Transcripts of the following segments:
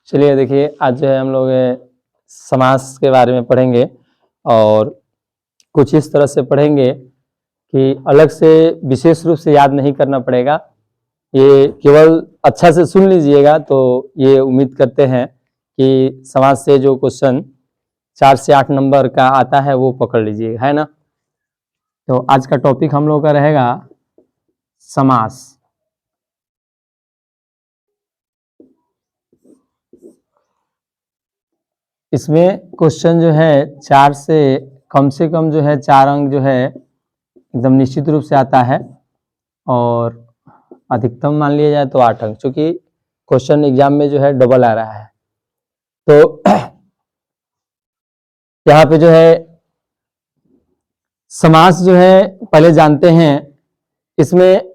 चलिए देखिए, आज जो है हम लोग समास के बारे में पढ़ेंगे और कुछ इस तरह से पढ़ेंगे कि अलग से विशेष रूप से याद नहीं करना पड़ेगा। ये केवल अच्छा से सुन लीजिएगा तो ये उम्मीद करते हैं कि समास से जो क्वेश्चन 4 से 8 नंबर का आता है वो पकड़ लीजिएगा, है ना। तो आज का टॉपिक हम लोग का रहेगा समास। इसमें क्वेश्चन जो है 4 से कम जो है 4 अंक जो है एकदम निश्चित रूप से आता है और अधिकतम मान लिया जाए तो 8 अंक, क्योंकि क्वेश्चन एग्जाम में जो है डबल आ रहा है। तो यहाँ पे जो है समास जो है पहले जानते हैं। इसमें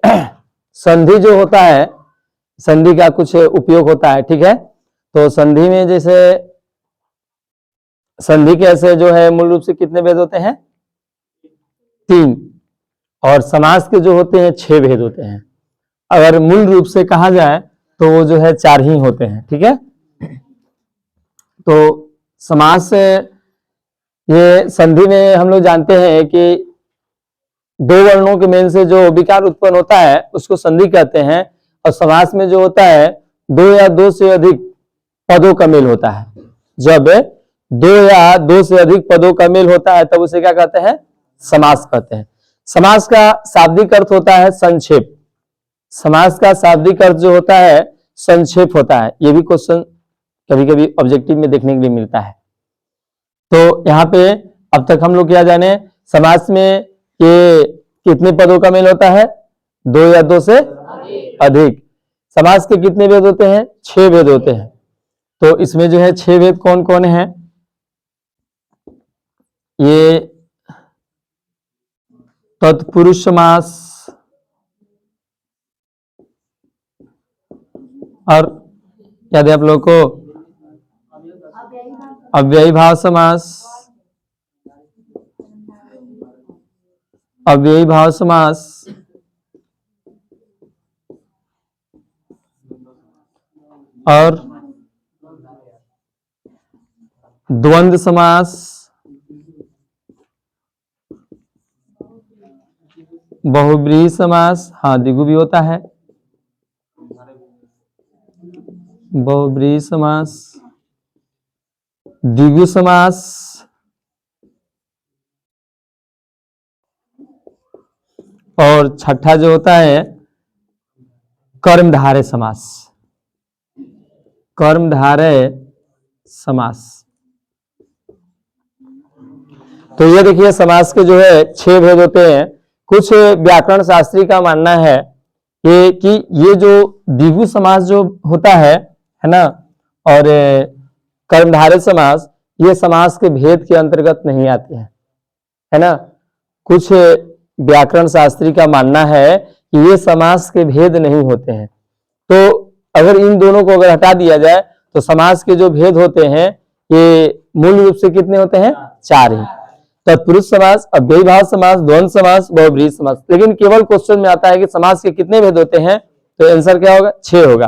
संधि जो होता है, संधि का कुछ उपयोग होता है, ठीक है। तो संधि में जैसे संधि कैसे जो है मूल रूप से कितने भेद होते हैं? 3, और समास के जो होते हैं 6 भेद होते हैं। अगर मूल रूप से कहा जाए तो वो जो है 4 ही होते हैं, ठीक है। तो समास ये संधि में हम लोग जानते हैं कि 2 वर्णों के मेल से जो विकार उत्पन्न होता है उसको संधि कहते हैं, और समास में जो होता है 2 या 2 से अधिक पदों का मेल होता है। जब 2 या 2 से अधिक पदों का मेल होता है तब उसे क्या कहते हैं? समास कहते हैं। समास का शाब्दिक अर्थ होता है संक्षेप। समास का शाब्दिक अर्थ जो होता है संक्षेप होता है। ये भी क्वेश्चन कभी कभी ऑब्जेक्टिव में देखने के लिए मिलता है। तो यहाँ पे अब तक हम लोग क्या जाने, समास में ये कितने पदों का मेल होता है? 2 या 2 से अधिक। समास के कितने भेद होते हैं? 6 भेद होते हैं। तो इसमें जो है 6 भेद कौन कौन है? ये तत्पुरुष समास, और याद है आप लोगों को अव्ययी भाव समास, अव्ययी भाव समास, और द्वंद्व समास, बहुब्रीहि समास, हाँ द्विगु भी होता है, बहुब्रीहि समास, द्विगु समास, और छठा जो होता है कर्मधारय समास। कर्मधारय समास। तो ये देखिए समास के जो है 6 भेद होते हैं। कुछ व्याकरण शास्त्री का मानना है कि ये जो द्विगु समास जो होता है ना, और कर्मधारय समास, ये समास के भेद के अंतर्गत नहीं आते हैं, है ना। कुछ व्याकरण शास्त्री का मानना है कि ये समास के भेद नहीं होते हैं। तो अगर इन दोनों को अगर हटा दिया जाए तो समास के जो भेद होते हैं ये मूल रूप से कितने होते हैं? 4 ही। तत्पुरुष समास, अव्ययी भाव समास, द्वंद्व समास, बहुब्रीहि समास। लेकिन केवल क्वेश्चन में आता है कि समास के कितने भेद होते हैं, तो आंसर क्या होगा? 6 होगा।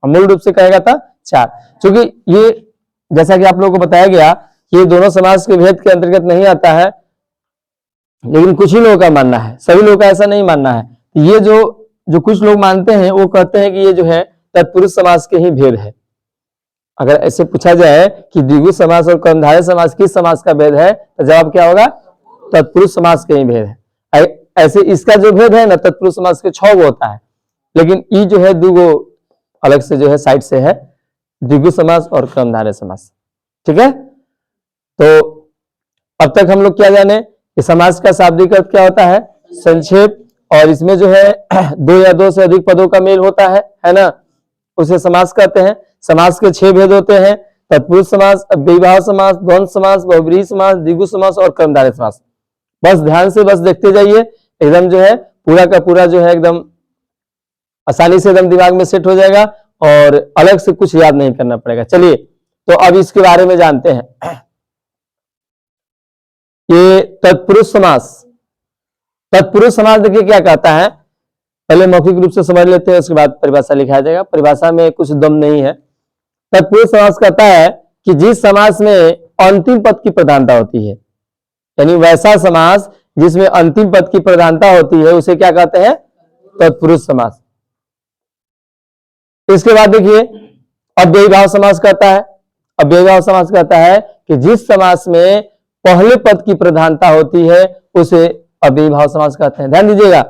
और मूल रूप से कहेगा था 4, क्योंकि ये जैसा कि आप लोगों को बताया गया ये दोनों समास के भेद के अंतर्गत नहीं आता है, लेकिन कुछ ही लोगों का मानना है, सभी लोगों का ऐसा नहीं मानना है। ये जो कुछ लोग मानते हैं वो कहते हैं कि ये जो है तत्पुरुष समास के ही भेद है। अगर ऐसे पूछा जाए कि द्विगु समास और कर्मधारय समास किस समास का भेद है, तो जवाब क्या होगा? तत्पुरुष समास के ही भेद है। ऐसे इसका जो भेद है ना तत्पुरुष समास के 6 गो होता है, लेकिन ये जो है 2 गो अलग से जो है साइड से है, द्विगु समास और कर्मधारय समास, ठीक है। तो अब तक हम लोग क्या जाने कि समास का शाब्दिक अर्थ क्या होता है? संक्षेप। और इसमें जो है 2 या 2 से अधिक पदों का मेल होता है ना, उसे समास कहते हैं। समास के 6 भेद होते हैं: तत्पुरुष समास, अव्ययी भाव समास, द्वंद्व समास, बहुब्रीहि समास, द्विगु समास और कर्मधारय समास। बस ध्यान से बस देखते जाइए, एकदम जो है पूरा का पूरा जो है एकदम आसानी से एकदम दिमाग में सेट हो जाएगा और अलग से कुछ याद नहीं करना पड़ेगा। चलिए तो अब इसके बारे में जानते हैं। ये तत्पुरुष समास, तत्पुरुष समास देखिए क्या कहता है पहले मौखिक रूप से समझ लेते हैं, उसके बाद परिभाषा लिखा जाएगा। परिभाषा में कुछ दम नहीं है। तत्पुरुष समास कहता है कि जिस समास में अंतिम पद की प्रधानता होती है, यानी वैसा समास जिसमें अंतिम पद की प्रधानता होती है, उसे क्या कहते हैं? तत्पुरुष समास। इसके बाद देखिए अव्ययीभाव समास कहता है। अव्ययीभाव समास कहता है कि जिस समास में पहले पद की प्रधानता होती है उसे अव्ययीभाव समास कहते हैं। ध्यान दीजिएगा,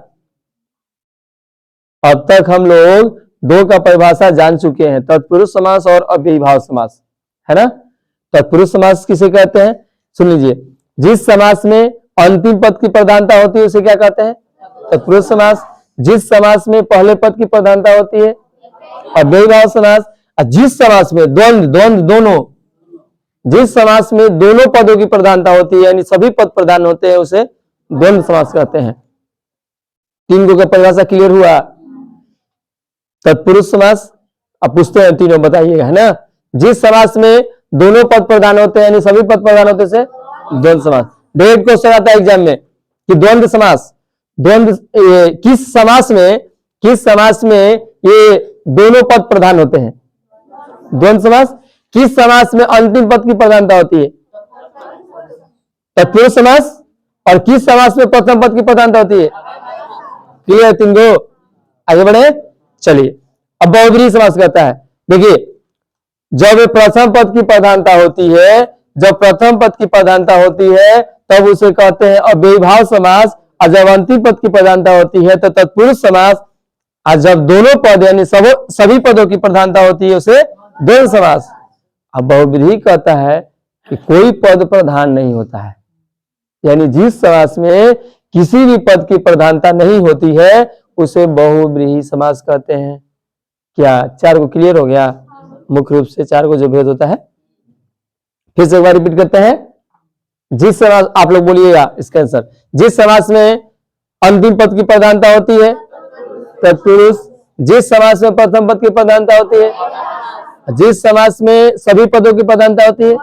अब तक हम लोग दो का परिभाषा जान चुके हैं, तत्पुरुष समास और अव्ययीभाव समास, है ना। तत्पुरुष समास किसे कहते हैं? सुन लीजिए, जिस समास में अंतिम पद की प्रधानता होती है उसे क्या कहते हैं? तत्पुरुष समास। जिस समास में पहले पद की प्रधानता होती है अव्ययीभाव समास। जिस समास में द्वंद्व दोनों, जिस समास में दोनों पदों की प्रधानता होती है, यानी सभी पद प्रधान होते हैं, उसे द्वंद्व समास कहते हैं। तीन को का परिभाषा क्लियर हुआ। तत्पुरुष समास अब पूछते हैं, तीनों बताइएगा, है ना। जिस समास में दोनों पद प्रधान होते हैं, यानी सभी पद प्रधान होते से द्वंद्व समास। डायरेक्ट क्वेश्चन आता है एग्जाम में कि द्वंद्व समास, किस समास में ये दोनों पद प्रधान होते हैं? द्वंद्व समास। किस समास में अंतिम पद की प्रधानता होती है? तत्पुरुष समास। और किस समास में प्रथम पद की प्रधानता होती है? क्लियर? तीन गो। आगे बढ़े, चलिए। अब बहुब्रीहि समास कहता है, देखिए जब प्रथम पद की प्रधानता होती है, जब प्रथम पद की प्रधानता होती है तब उसे कहते हैं अव्ययीभाव समास। और जब अंतिम पद की प्रधानता होती है तो तत्पुरुष समास। और जब दोनों पद यानी सभी पदों की प्रधानता होती है उसे द्वंद्व समास। अब बहुब्रीहि कहता है कि कोई पद प्रधान नहीं होता है, यानी जिस समास में किसी भी पद की प्रधानता नहीं होती है उसे बहुब्रीहि समास कहते हैं। क्या चार को क्लियर हो गया? मुख्य रूप से चार को जो भेद होता है, फिर से एक बार रिपीट करते हैं। जिस समास, आप लोग बोलिएगा इसका आंसर, जिस समास में अंतिम पद की प्रधानता होती है तत्पुरुष। जिस समास में प्रथम पद की प्रधानता होती है, जिस समास में सभी पदों की प्रधानता होती है,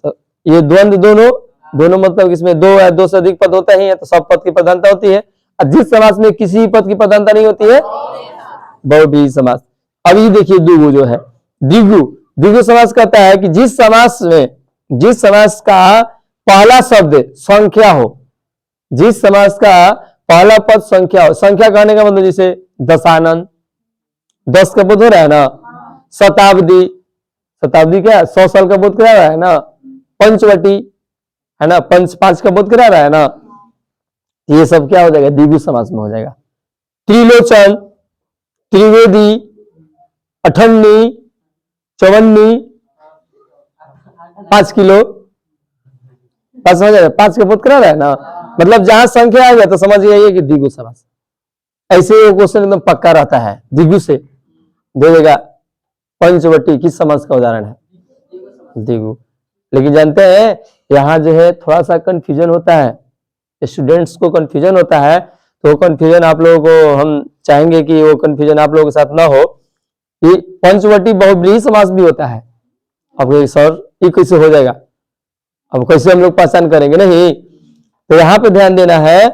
तो ये द्वंद्व दोनों मतलब इसमें दो है, दो से अधिक पद होता ही है तो सब पद की प्रधानता होती है। और जिस समास में किसी पद की प्रधानता नहीं होती है बहुब्रीहि समास। अब ये देखिए द्विगु जो है, द्विगु समास कहता है कि जिस समास का पहला शब्द संख्या हो, जिस समास का पहला पद संख्या हो। संख्या कहने का मतलब जैसे दशानन, 10 का बोध हो रहा है ना। शताब्दी क्या 100 साल का बोध करा रहा है ना। पंचवटी है ना, 5 का बोध करा रहा है ना। ये सब क्या हो जाएगा? द्विगु समास में हो जाएगा। त्रिलोचन, त्रिवेदी, अठन्नी, चौवन्नी, 5 किलो, 5 हो जाएगा। 5 का बोध करा रहा है ना, मतलब जहां संख्या आ गया तो समझ जाइए कि द्विगु समास। ऐसे वो क्वेश्चन एकदम पक्का रहता है, द्विगु से दे देगा। पंचवटी किस समास का उदाहरण है? द्विगु। लेकिन जानते हैं यहाँ जो है थोड़ा सा कंफ्यूजन होता है, स्टूडेंट्स को कंफ्यूजन होता है। तो कंफ्यूजन आप लोगों को हम चाहेंगे कि वो कंफ्यूजन आप लोगों के साथ ना हो। कि पंचवटी बहुब्रीहि समास भी होता है। अब सर ये कैसे हो जाएगा, अब कैसे हम लोग पहचान करेंगे? नहीं, तो यहाँ पे ध्यान देना है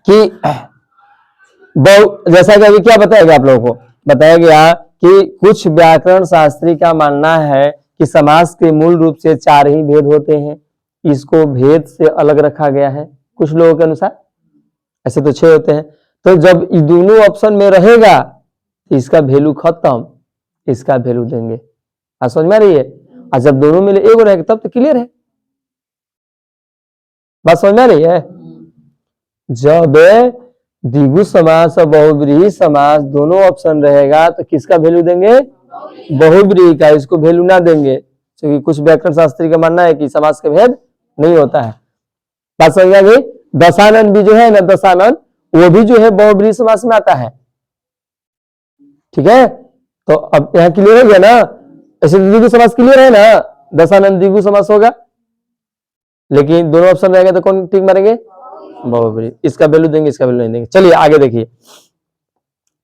कि जैसा कि अभी क्या बताया गया, आप लोगों को बताया गया कि कुछ व्याकरण शास्त्री का मानना है कि समास के मूल रूप से 4 ही भेद होते हैं, इसको भेद से अलग रखा गया है कुछ लोगों के अनुसार। ऐसे तो 6 होते हैं। तो जब ये दोनों ऑप्शन में रहेगा तो इसका वैल्यू खत्म, इसका वैल्यू देंगे। आप समझ में आ रही है? और जब दोनों में एगो रहेगा तब तो क्लियर है। बात समझ में आ रही है? जब द्विगु समास और बहुब्रीहि समास दोनों ऑप्शन रहेगा तो किसका वैल्यू देंगे? बहुब्रीहि का। इसको वैल्यू ना देंगे क्योंकि कुछ व्याकरण शास्त्री का मानना है कि समास का भेद नहीं होता है। बात समझ में आ गई? दशानन भी जो है ना, दशानन वो भी जो है बहुब्रीहि समास में आता है। ठीक है, तो अब यहाँ क्लियर हो गया ना। ऐसे द्विगु समास क्लियर है ना, दशानन द्विगु समास होगा। लेकिन दोनों ऑप्शन रहेगा तो कौन टिक मारेंगे? बहुब्रीहि। इसका वैल्यू देंगे, इसका वैल्यू नहीं देंगे। चलिए आगे देखिए,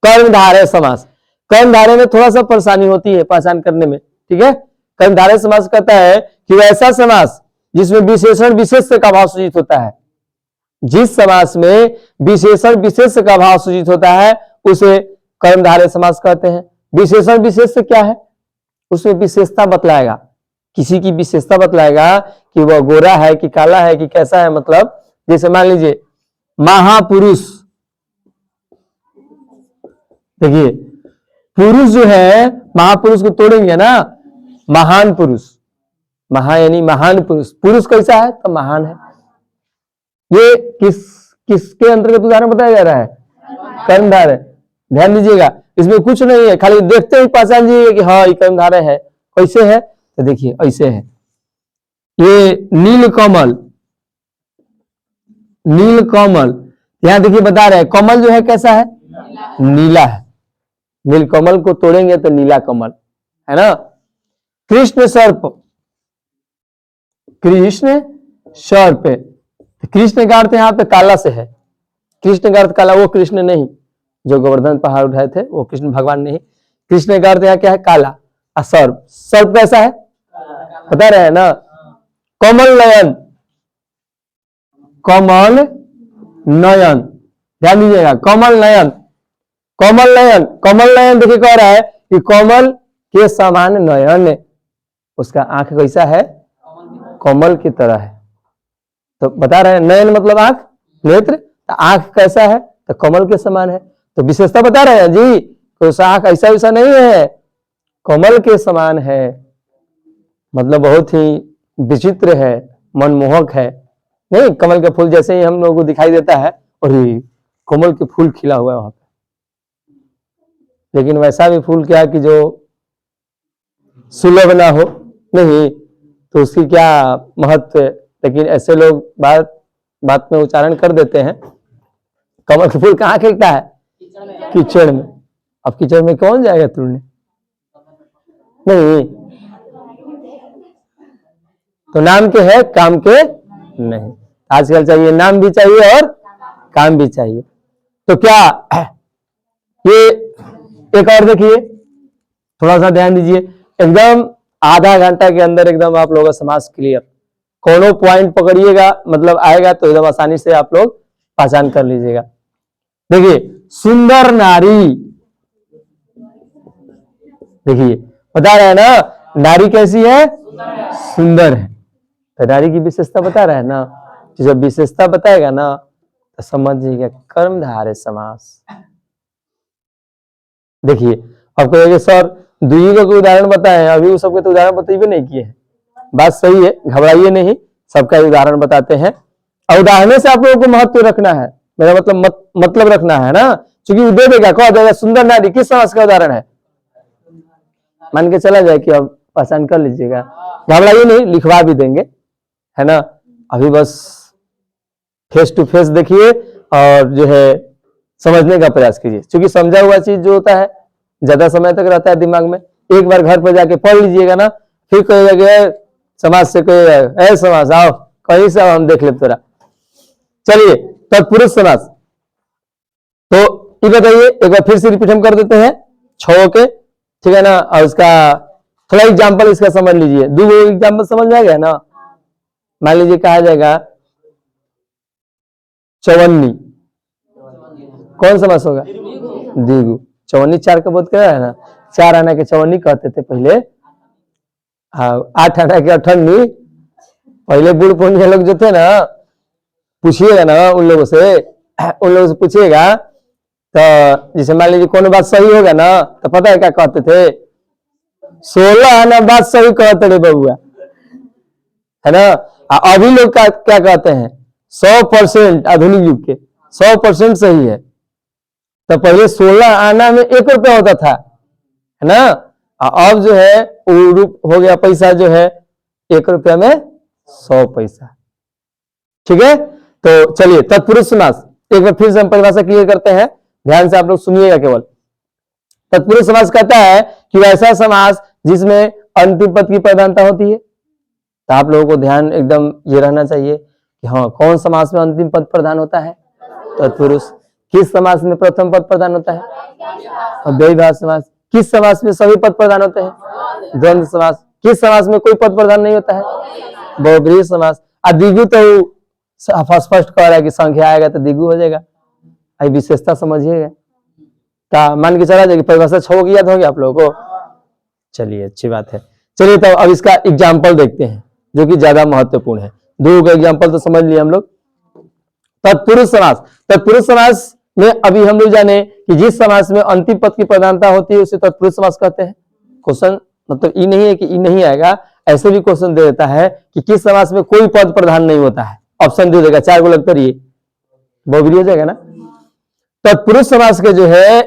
कर्मधारय समास। कर्मधारय में थोड़ा सा परेशानी होती है पहचान करने में। ठीक है, कर्मधारय समास कहता है कि वैसा समास जिसमें विशेषण विशेष्य का भाव सूचित होता है। जिस समास में विशेषण विशेष का भाव सूचित होता है उसे कर्मधारय समास कहते हैं। विशेषण विशेष क्या है? उसमें विशेषता बतलाएगा, किसी की विशेषता बतलाएगा कि वह गोरा है कि काला है कि कैसा है। मतलब जैसे मान लीजिए महापुरुष, देखिए पुरुष जो है, महापुरुष को तोड़ेंगे ना, महान पुरुष, महा यानी महान पुरुष, पुरुष कैसा है तो महान है। ये किसके अंतर्गत उदाहरण बताया जा रहा है? कर्मधारय। ध्यान दीजिएगा, इसमें कुछ नहीं है, खाली देखते ही पहचान लीजिएगा कि हाँ ये कर्मधारय है। कैसे है तो देखिए ऐसे है, ये नीलकमल, नीलकमल, यहां देखिए बता रहे हैं कमल जो है कैसा है? नीला है। नीलकमल को तोड़ेंगे तो नीला कमल है ना। कृष्ण सर्प, कृष्ण सर्प, कृष्ण का अर्थ यहाँ पे काला से है। कृष्ण का अर्थ काला, वो कृष्ण नहीं जो गोवर्धन पहाड़ उठाए थे, वो कृष्ण भगवान नहीं। कृष्ण का अर्थ यहाँ क्या है? काला। और सर्प, सर्प कैसा है बता रहे हैं ना। कमल नयन, कमल नयन, ध्यान दीजिएगा, कमल नयन, कमल नयन, कमल नयन देखिए कह रहा है कि कमल के समान नयन, उसका आंख कैसा है? कमल की तरह है। तो बता रहे हैं नयन मतलब आंख, नेत्र, तो आंख कैसा है तो कमल के समान है। तो विशेषता बता रहे हैं जी, तो आंख ऐसा वैसा नहीं है, कमल के समान है, मतलब बहुत ही विचित्र है, मनमोहक है। नहीं, कमल के फूल जैसे ही हम लोगों को दिखाई देता है और कमल के फूल खिला हुआ है वहां पे, लेकिन वैसा भी फूल क्या कि जो सुलभ ना हो, नहीं तो उसकी क्या महत्व। लेकिन ऐसे लोग बात में उच्चारण कर देते हैं, कमल के फूल कहाँ खिलता है? कीचड़ में। अब कीचड़ में कौन जाएगा तोड़ने? नहीं, तो नाम के है काम के नहीं। आजकल चाहिए नाम भी चाहिए और काम भी चाहिए। तो क्या ये एक और देखिए, थोड़ा सा ध्यान दीजिए, एकदम आधा घंटा के अंदर एकदम आप लोगों का समास क्लियर, कोनो पॉइंट पकड़िएगा मतलब आएगा तो एकदम आसानी से आप लोग पहचान कर लीजिएगा। देखिए सुंदर नारी, देखिए बता रहा है ना नारी कैसी है? सुंदर है। तो नारी की विशेषता बता रहा है ना, जब विशेषता बताएगा ना तो समझिएगा कर्मधारय समास। देखिए अब कहेंगे सर द्विगु के उदाहरण बताए, अभी उस सबके तो उदाहरण बताइए नहीं किए हैं। बात सही है, घबराइए नहीं, सबका उदाहरण बताते हैं। और उदाहरण से आप लोगों को महत्व रखना है, मेरा मतलब रखना है ना, क्योंकि वो दे देगा, कह देगा सुंदर नारी किस समास का उदाहरण है, मान के चला जाए कि अब पहचान कर लीजिएगा। घबराइए नहीं, लिखवा भी देंगे, है ना। अभी बस फेस टू फेस देखिए और जो है समझने का प्रयास कीजिए, क्योंकि समझा हुआ चीज जो होता है ज्यादा समय तक रहता है दिमाग में। एक बार घर पर जाके पढ़ लीजिएगा ना, फिर कहिएगा समाज से कहिएगा ऐ समाज आओ कहीं से हम देख ले तेरा। चलिए तत्पुरुष समास, तो ये बताइए एक बार फिर से रिपीट हम कर देते हैं छो के, ठीक है ना। और उसका थोड़ा एग्जाम्पल इसका समझ लीजिए, दो एग्जाम्पल समझ में आ गया ना। मान लीजिए कहा जाएगा चवन्नी, कौन समास होगा? द्विगु। चवन्नी चार का बोध कर रहा है ना, 4 आना के चवन्नी कहते थे पहले, 8 आना के अठन्नी। पहले बूढ़ पुण्य लोग जो थे ना, पूछिएगा ना उन लोगों से पूछिएगा तो जैसे मान लीजिए कोनो बात सही होगा ना तो पता है क्या कहते थे? 16 आना बात सही कहते रे बबुआ, है ना। अभी लोग क्या कहते हैं? 100% आधुनिक युग के 100% सही है। तो पहले 16 आना में 1 रुपया होता था, है ना। अब जो है हो गया पैसा जो है 1 रुपया में 100 पैसा, ठीक है। तो चलिए तत्पुरुष समास एक बार फिर से हम परिभाषा क्लियर करते हैं, ध्यान से आप लोग सुनिएगा केवल। तत्पुरुष समास कहता है कि वैसा समास जिसमें अंतिम पद की प्रधानता होती है। तो आप लोगों को ध्यान एकदम ये रहना चाहिए कि हाँ कौन समास में अंतिम पद प्रधान होता है? तत्पुरुष। किस समास में प्रथम पद प्रधान होता है? अव्ययीभाव समास। किस समास में सभी पद प्रधान होते हैं? द्वंद्व समास। किस समास में कोई पद प्रधान नहीं होता है? बहुब्रीहि समास। द्विगु तो स्पष्ट कह रहा है कि संख्या आएगा तो द्विगु हो जाएगा। अभी विशेषता समझिएगा, क्या मान के चला जाएगी परिभाषा 6 की याद होगी आप लोगों को। चलिए अच्छी बात है। चलिए तो अब इसका एग्जाम्पल देखते हैं जो कि ज्यादा महत्वपूर्ण है। दो का एग्जाम्पल तो समझ लिया हम लोग। तत्पुरुष समास, तत्पुरुष समास में अभी हम लोग जाने कि जिस समास में अंतिम पद की प्रधानता होती है उसे तत्पुरुष समास कहते हैं। क्वेश्चन मतलब ई नहीं है कि ई नहीं आएगा, ऐसे भी क्वेश्चन दे देता है कि किस समास में कोई पद प्रधान नहीं होता है, ऑप्शन दे देगा, 4 को लगता रहिए, बोबरी हो जाएगा ना। तत्पुरुष समास के जो है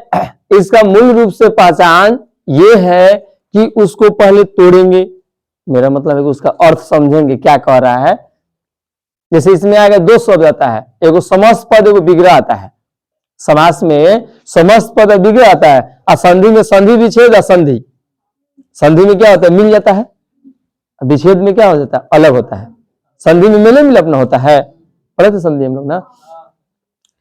इसका मूल रूप से पहचान ये है कि उसको पहले तोड़ेंगे, मेरा मतलब है कि उसका अर्थ समझेंगे क्या कह रहा है। जैसे इसमें आगे 2 शब्द आता है, एगो समस्त पद एगो विग्रह आता है। समास में समस्त पद विग्रह आता है, असंधि में संधि विच्छेद असंधि। संधि में क्या होता है, मिल जाता है, विच्छेद में क्या हो जाता है, अलग होता है। संधि में मिले मिलपना होता है, पढ़े थे संधि हम लोग ना।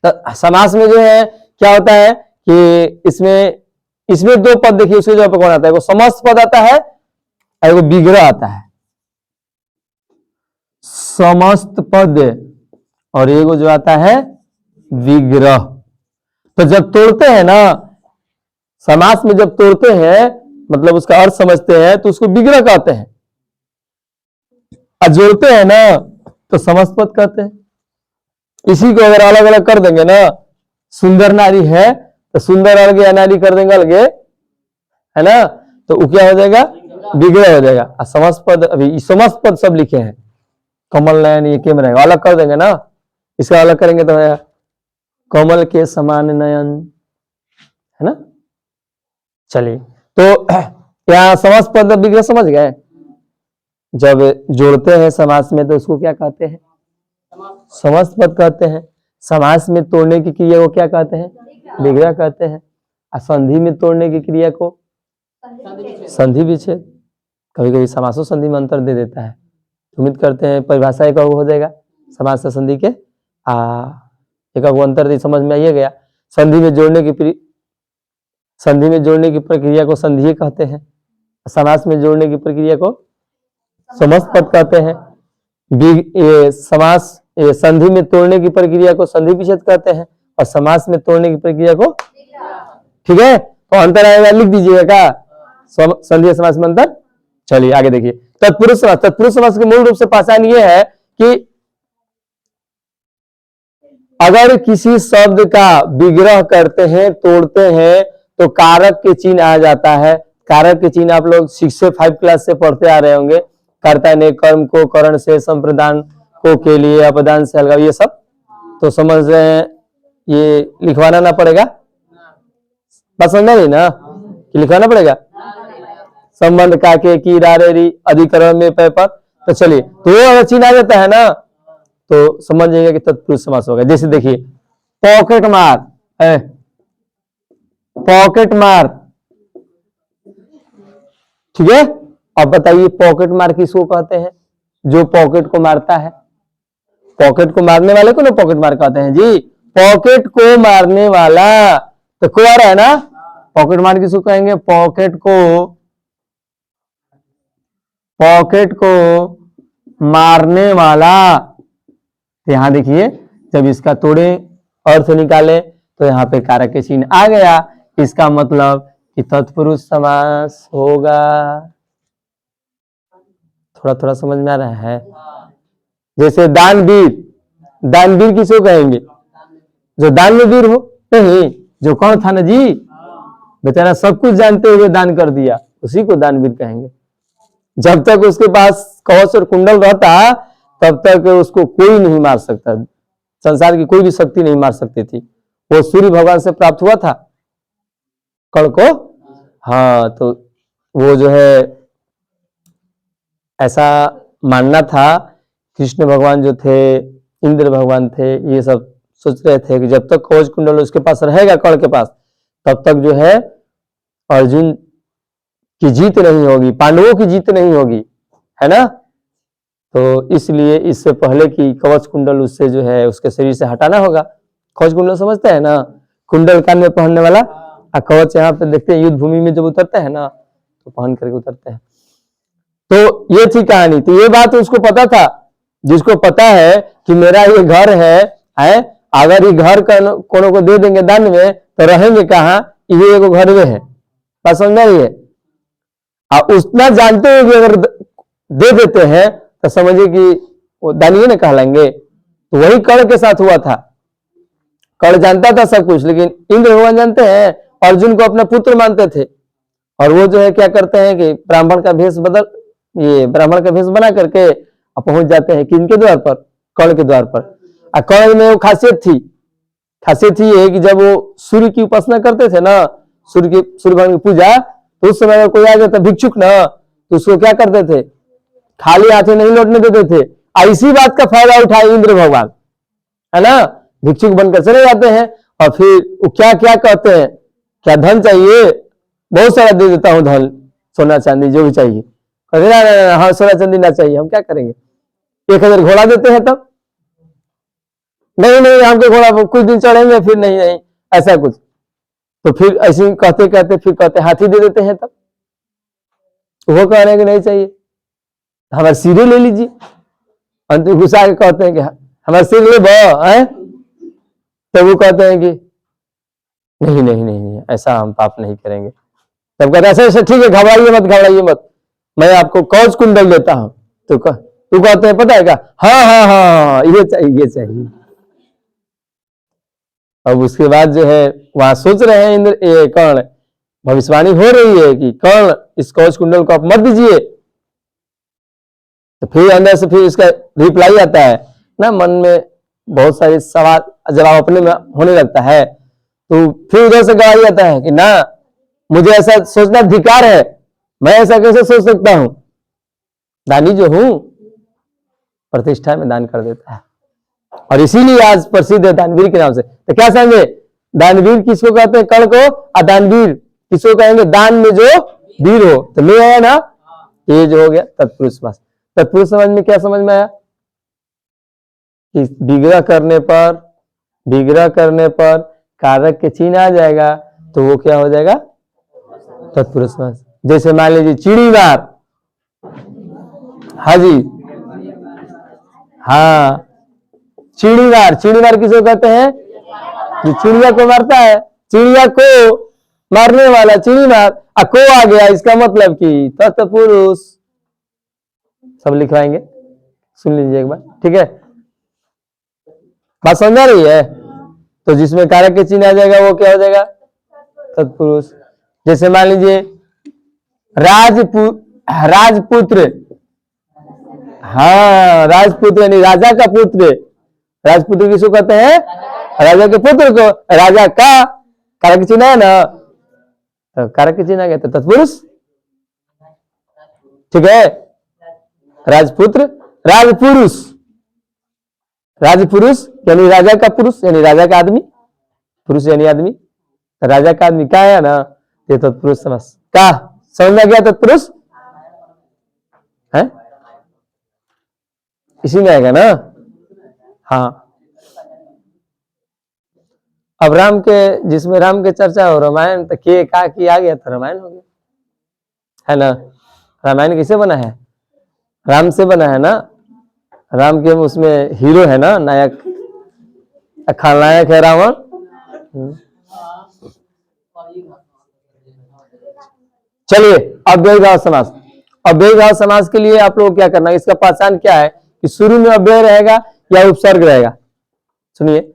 तो समास में जो है क्या होता है कि इसमें 2 पद देखिए, उसके जगह पर कौन आता है, वो समस्त पद आता है और वो विग्रह आता है। समस्त पद और एगो जो आता है विग्रह। तो जब तोड़ते हैं ना, समास में जब तोड़ते हैं मतलब उसका अर्थ समझते हैं तो उसको विग्रह कहते हैं, और जोड़ते हैं ना तो समस्त पद कहते हैं। इसी को अगर अलग अलग कर देंगे ना, सुंदर नारी है तो सुंदर अलगे अनारी कर देंगे अलगे, है ना, तो वो क्या हो जाएगा, विग्रह हो जाएगा। और समस्त पद, अभी समस्त पद सब लिखे हैं, कमल नयन ये क्या रहेगा, अलग कर देंगे ना, इसका अलग करेंगे तो है कमल के समान नयन, है ना। चलिए तो यहाँ समस्त पद विग्रह समझ गए। जब जोड़ते हैं समास में तो उसको क्या कहते हैं, समस्त पद कहते हैं। समास में तोड़ने की क्रिया को क्या कहते हैं, विग्रह कहते हैं। और संधि में तोड़ने की क्रिया को संधि विच्छेद। कभी कभी समासो संधि में अंतर दे देता है, उम्मीद करते हैं परिभाषा एक हो जाएगा समास से संधि के एक अंतर समझ में आइए गया। संधि में जोड़ने की प्रक्रिया को संधि कहते हैं, समास में जोड़ने की प्रक्रिया को समस्त पद कहते हैं। समास संधि में तोड़ने की प्रक्रिया को संधि विच्छेद कहते हैं, और समास में तोड़ने की प्रक्रिया को, ठीक है, तो अंतर आएगा, लिख दीजिएगा क्या संधि समास में अंतर। चलिए आगे देखिए, तत्पुरुष समास। तत्पुरुष समास की मूल रूप से पहचान ये है कि अगर किसी शब्द का विग्रह करते हैं, तोड़ते हैं, तो कारक के चिन्ह आ जाता है। कारक के चिन्ह आप लोग 6 से 5 क्लास से पढ़ते आ रहे होंगे। कर्ता ने कर्म को करण से, संप्रदान को के लिए, अपदान से अलगाव, ये सब तो समझ रहे हैं, ये लिखवाना ना पड़ेगा, बस समझ नहीं ना कि लिखवाना पड़ेगा। संबंध का के की रारेरी अधिकरण में पे पर, तो चलिए तो वो अगर चिन्ह आ जाता है ना तो समझ जाइएगा कि तत्पुरुष समास होगा। जैसे देखिए पॉकेट मार, पॉकेट मार, ठीक है। अब बताइए पॉकेट मार किसको कहते हैं, जो पॉकेट को मारता है। पॉकेट को मारने वाले को ना पॉकेट मार कहते हैं जी, पॉकेट को मारने वाला, तो को आ रहा है ना, पॉकेट मार किसको कहेंगे, पॉकेट को मारने वाला। तो यहां देखिए जब इसका तोड़े अर्थ निकाले तो यहाँ पे कारक के चिन्ह आ गया, इसका मतलब कि तत्पुरुष समास होगा। थोड़ा थोड़ा समझ में आ रहा है। जैसे दानवीर, दानवीर किसको कहेंगे, जो दान में वीर हो, नहीं, जो कौन था ना जी, बेचारा सब कुछ जानते हुए दान कर दिया, उसी को दानवीर कहेंगे। जब तक उसके पास कवच और कुंडल रहता तब तक उसको कोई नहीं मार सकता, संसार की कोई भी शक्ति नहीं मार सकती थी। वो सूर्य भगवान से प्राप्त हुआ था कण को, हाँ, तो वो जो है ऐसा मानना था, कृष्ण भगवान जो थे, इंद्र भगवान थे, ये सब सोच रहे थे कि जब तक कवच कुंडल उसके पास रहेगा, कण के पास, तब तक जो है अर्जुन की जीत नहीं होगी, पांडवों की जीत नहीं होगी, है ना। तो इसलिए इससे पहले कि कवच कुंडल उससे जो है उसके शरीर से हटाना होगा। कवच कुंडल समझते हैं ना, कुंडल कान में पहनने वाला, और कवच यहाँ पे देखते हैं युद्ध भूमि में जब उतरते हैं ना तो पहन करके उतरते हैं। तो ये थी कहानी। तो ये बात उसको पता था जिसको पता है कि मेरा ये घर है, अगर ये घर कोनो को दे देंगे दान में तो रहेंगे कहाँ, ये एगो घर में है, बात समझ में है। उतना जानते हुए कि अगर दे देते हैं तो समझिए कि वो दानिये ने कहलाएंगे। तो वही कर्ण के साथ हुआ था। कर्ण जानता था सब कुछ, लेकिन इंद्र भगवान जानते हैं, अर्जुन को अपना पुत्र मानते थे, और वो जो है क्या करते हैं कि ब्राह्मण का भेष बना करके पहुंच जाते हैं किनके द्वार पर, कर्ण के द्वार पर। कर्ण में वो खासियत थी ये कि जब वो सूर्य की उपासना करते थे ना, सूर्य भगवान की पूजा, तो उस समय अगर कोई आ जाता भिक्षुक ना, तो उसको क्या करते थे, खाली हाथों नहीं लौटने देते थे। इसी बात का फायदा उठाए इंद्र भगवान, है ना, भिक्षुक बनकर चले जाते हैं, और फिर वो क्या क्या कहते हैं, क्या धन चाहिए, बहुत सारा दे देता हूं धन, सोना चांदी जो भी चाहिए। ना, हाँ सोना चांदी ना चाहिए, हम क्या करेंगे, 1000 घोड़ा देते हैं तब, नहीं हमको घोड़ा कुछ दिन चढ़ेंगे फिर नहीं ऐसा कुछ। तो फिर ऐसे कहते फिर कहते हाथी दे देते हैं, तब वो कह रहे हैं कि नहीं चाहिए, हमारे सिरे ले लीजिए। अंत गुस्सा के कहते हैं कि हमारे सिर ले है, तो वो कहते हैं कि नहीं ऐसा हम पाप नहीं करेंगे। तब कहते हैं ऐसा ठीक है, घबराइए मत, मैं आपको कवच कुंडल देता हूं। तो तू कहते हैं पता है क्या, हाँ ये चाहिए। अब उसके बाद जो है वहां सोच रहे हैं कर्ण, भविष्यवाणी हो रही है कि कर्ण इस कवच कुंडल को आप मत दीजिए। तो फिर अंदर से फिर इसका रिप्लाई आता है ना, मन में बहुत सारे सवाल जवाब अपने में होने लगता है। तो फिर उधर से गवाही आता है कि ना, मुझे ऐसा सोचना अधिकार है, मैं ऐसा कैसे सोच सकता हूं, दानी जो हूं प्रतिष्ठा में दान कर देता है, और इसीलिए आज प्रसिद्ध है दानवीर के नाम से। तो क्या समझे, दानवीर किसको कहते हैं, कर्ण को, और दानवीर किसको कहेंगे, दान में जो वीर हो। तो ले आया ना, ये जो हो गया तत्पुरुष समास। तत्पुरुष समाज में क्या समझ में आया कि विग्रह करने पर कारक के चिन्ह आ जाएगा, तो वो क्या हो जाएगा, तत्पुरुष समास। जैसे मान लीजिए चिड़ीवार, हाँ जी, हाँ चिड़ीवार किसको कहते हैं, जो चिड़िया को मारता है, चिड़िया को मारने वाला चिड़ीवार। को आ गया, इसका मतलब कि तत्पुरुष। सब लिखवाएंगे, सुन लीजिए एक बार, ठीक है, बात समझ आ रही है। तो जिसमें कारक के चिन्ह आ जाएगा वो क्या हो जाएगा, तत्पुरुष। जैसे मान लीजिए राजपुत्र, हाँ राजपुत्र यानी राजा का पुत्र। राजपुत्र किसको कहते हैं, राजा के पुत्र को, राजा का कारक चिन्ह है ना, तो कारक चिन्ह आ गया तो तत्पुरुष, ठीक है। राजपुत्र, राजपुरुष यानी राजा का पुरुष, यानी राजा का आदमी, पुरुष यानी आदमी, राजा का आदमी क्या है ना, ये तत्पुरुष समास का समझ में गया। तत्पुरुष है इसी में आएगा ना, हाँ। अब जिसमें राम के चर्चा हो, रामायण तो के का की आ गया तो रामायण हो गया, है ना। रामायण किसे बना है, राम से बना है ना। राम के उसमें हीरो है ना, नायक, खलनायक है रावण। चलिए अव्ययीभाव समास। अव्ययीभाव समास के लिए आप लोग क्या करना है, इसका पहचान क्या है कि शुरू में अव्यय रहेगा या उपसर्ग रहेगा। सुनिए,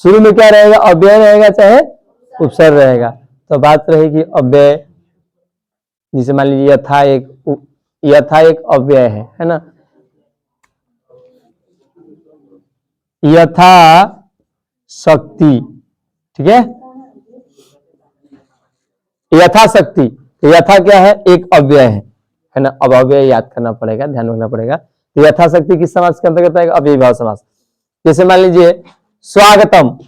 शुरू में क्या रहेगा, अव्यय रहेगा चाहे उपसर्ग रहेगा। तो बात रहेगी अव्यय, जिसे मान लीजिए यथा एक अव्यय है ना, यथा शक्ति, ठीक है, यथा शक्ति। यथा क्या है, एक अव्यय है ना। अब अव्यय याद करना पड़ेगा, ध्यान रखना पड़ेगा। तो यथा शक्ति किस समास के अंतर्गत आएगा, अव्ययीभाव समास। जैसे मान लीजिए स्वागतम,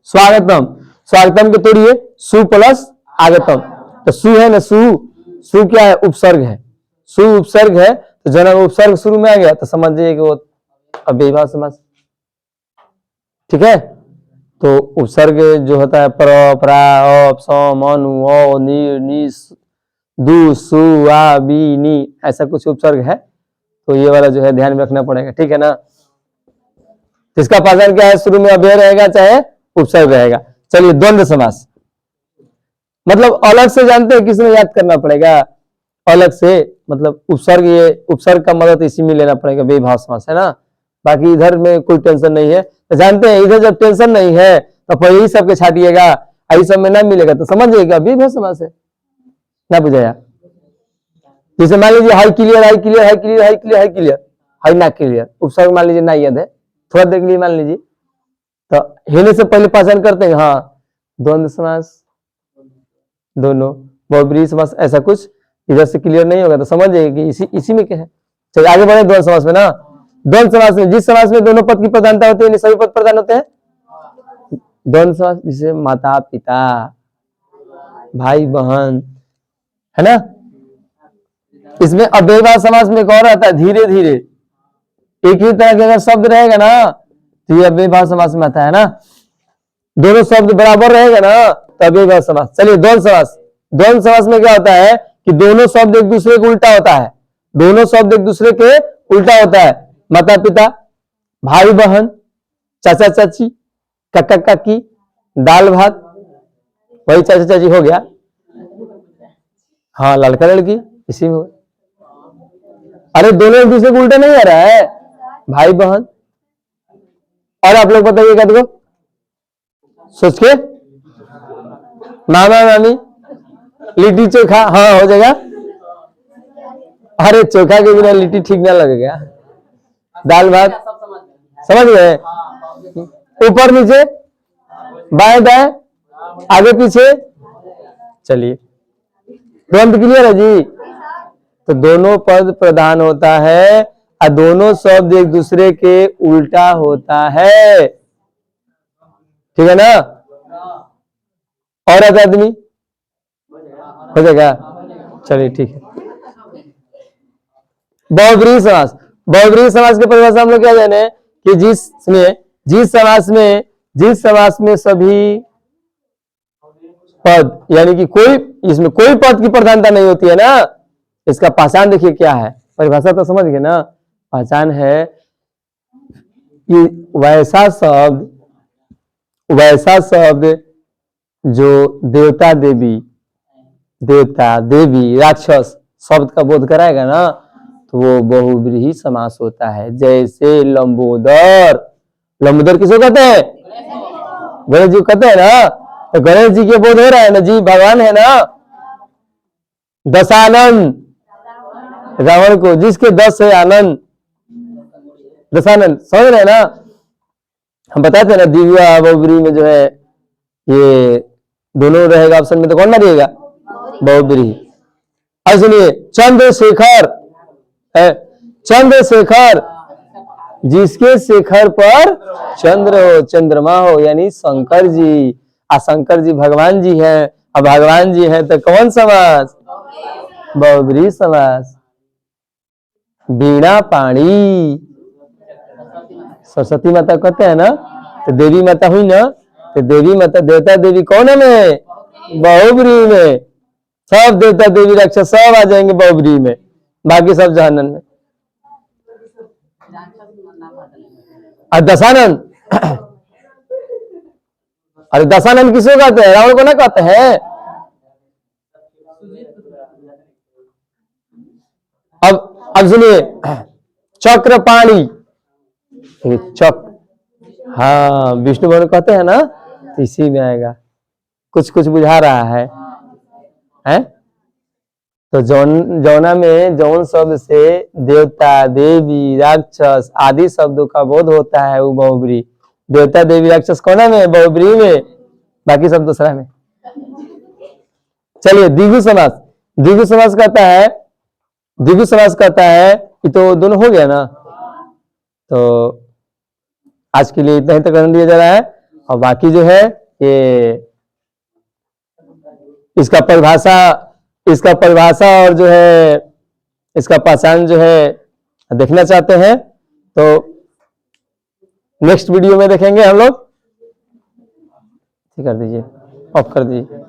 स्वागतम को तोड़िए, सु प्लस आगतम, तो सु है ना, सु क्या है, उपसर्ग है, सु उपसर्ग है। तो जब उपसर्ग शुरू में आ गया तो समझिए कि वो अव्ययीभाव समास, ठीक है। तो उपसर्ग जो होता है प्र, प्रा, अप, सम, अनु, अ, नि, दु, सु, आ, बी, नी, ऐसा कुछ उपसर्ग है। तो ये वाला जो है ध्यान में रखना पड़ेगा, ठीक है ना। इसका पहचान क्या है, शुरू में अव्यय रहेगा चाहे उपसर्ग रहेगा। चलिए द्वंद्व समास, मतलब अलग से जानते हैं, किसमें याद करना पड़ेगा अलग से, मतलब उपसर्ग, ये उपसर्ग का मदद इसी में लेना पड़ेगा, बेभाव समास है ना। बाकी इधर में कोई टेंशन नहीं है, तो जानते हैं इधर जब टेंशन नहीं है तो पहले ही सबके छाटिएगा, आई सब में ना मिलेगा तो समझिएगा बेभाव समास है ना, बुझाया। जैसे मान लीजिए high clear, high clear, high clear, high clear, high clear, high ना क्लियर, उपसर्ग मान लीजिए ना याद है, थोड़ा देर के लिए मान लीजिए, तो हेले से पहले पहचान करते हैं, हाँ द्वंद्व समास, दोनों बहुब्रीहि समास, ऐसा कुछ इधर से क्लियर नहीं होगा तो समझिए कि इसी में क्या है। चलिए आगे बढ़े द्वंद्व समास में ना। द्वंद्व समास में जिस समास में दोनों पद की प्रधानता होती है, सभी पद प्रधान होते हैं। द्वंद्व समास जैसे माता पिता, भाई बहन, है ना। इसमें अव्ययभाव समास में एक और आता है, धीरे धीरे, एक ही तरह के अगर शब्द रहेगा ना तो ये अव्ययभाव समास में आता है ना, दोनों शब्द बराबर रहेगा ना तो अव्ययभाव समास। चलिए द्वंद्व समास, द्वंद्व समास में क्या होता है कि दोनों शब्द एक दूसरे को उल्टा होता है, दोनों शब्द एक दूसरे के उल्टा होता है। माता पिता, भाई बहन, चाचा चाची, काका काकी, दाल भात, वही चाचा चाची हो गया, हाँ लड़का लड़की इसी में। अरे दोनों एक दूसरे को उल्टा नहीं आ रहा है, भाई बहन। और आप लोग बताइएगा देखो सोच के, मामा मामी, लिट्टी चोखा, हाँ हो जाएगा। अरे चोखा के बिना लिट्टी ठीक ना लगेगा, दाल भात, समझ गए, ऊपर नीचे, बाएं दाएं, आगे पीछे। चलिए तुरंत क्लियर है जी। तो दोनों पद प्रधान होता है और दोनों शब्द एक दूसरे के उल्टा होता है, ठीक है ना। औरत आदमी हो जाएगा, चलिए ठीक है। बहुब्रीहि समास, बहुब्रीहि समास की परिभाषा हम लोग क्या जाने कि जिस समास में सभी पद, यानी कि कोई इसमें कोई पद की प्रधानता नहीं होती है ना, इसका पहचान देखिए क्या है, परिभाषा तो समझ गए ना। पहचान है कि वैसा शब्द जो देवता देवी, देवता देवी राक्षस शब्द का बोध कराएगा ना तो वो बहुब्रीहि समास होता है। जैसे लंबोदर, लंबोदर किसको कहते हैं, गणेश जी कहते हैं ना, तो गणेश जी के बोध हो रहा है ना जी, भगवान है ना। दशानन, रावण को जिसके 10 है आनंद, दशानन, समझ रहे हैं ना। हम बताते हैं ना दिव्या बहुब्रीहि में जो है ये दोनों रहेगा ऑप्शन में, तो कौन मारिएगा, बहुब्रीहि। अब सुनिए चंद्रशेखर है, चंद्रशेखर, जिसके शेखर पर चंद्र हो, चंद्रमा हो, यानी शंकर जी, और शंकर जी भगवान जी हैं, और भगवान जी हैं तो कौन समास, बहुब्रीहि समास। वीणा पाणी, सरस्वती माता कहते हैं ना, तो देवी माता हुई ना, तो देवी माता, देवता देवी कौन है में, बहुब्रीहि में। सब देवता देवी राक्षस सब आ जाएंगे बहुब्रीहि में, बाकी सब जहन्नम में। और दशानन, अरे दशानन किसको कहते हैं, रावण को ना कहते हैं। अब सुनिए चक्रपाणी, चक्र, हाँ विष्णु भगवान कहते हैं ना, इसी में आएगा। कुछ कुछ बुझा रहा है? तो जौना में जौन शब्द से देवता देवी राक्षस आदि शब्दों का बोध होता है वो बहुब्रीहि। देवता देवी राक्षस कौन में, बहुब्रीहि में, बाकी सब दूसरा में। चलिए द्विगु समास, द्विगु समास कहता है, द्विगु समास कहता है, ये तो दोनों हो गया ना। तो आज के लिए इतना ही तक कर दिया जा रहा है, और बाकी जो है ये इसका परिभाषा और जो है इसका पहचान जो है देखना चाहते हैं तो नेक्स्ट वीडियो में देखेंगे हम लोग। ठीक कर दीजिए, ऑफ कर दीजिए।